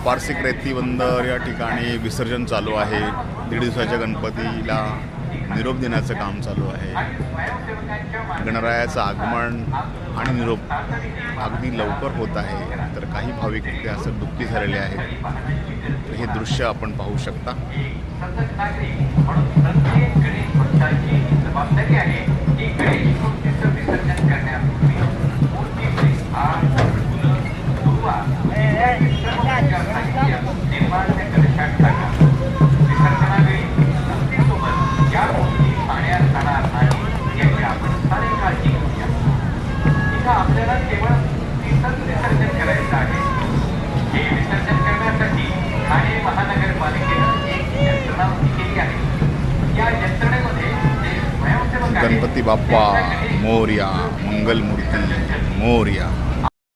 पारसिक रेती बंदर या ठिकाणी विसर्जन चालू आहे। दीड दिवसाच्या गणपतीला निरोप देण्याचं काम चालू आहे। गणरायाचं आगमन आणि निरोप अगदी लवकर होत आहे, तर काही भाविक असं दुःखी झालेले आहेत। तर हे दृश्य आपण पाहू शकता। आपल्याला केवळ तिथंच विसर्जन करायचं आहे। हे विसर्जन करण्यासाठी ठाणे महानगरपालिकेनं एक यंत्रणा उभी केली आहे। या यंत्रणेमध्ये जे स्वयंसेवक गणपती बाप्पा मोरया, मंगलमूर्ती मोरया।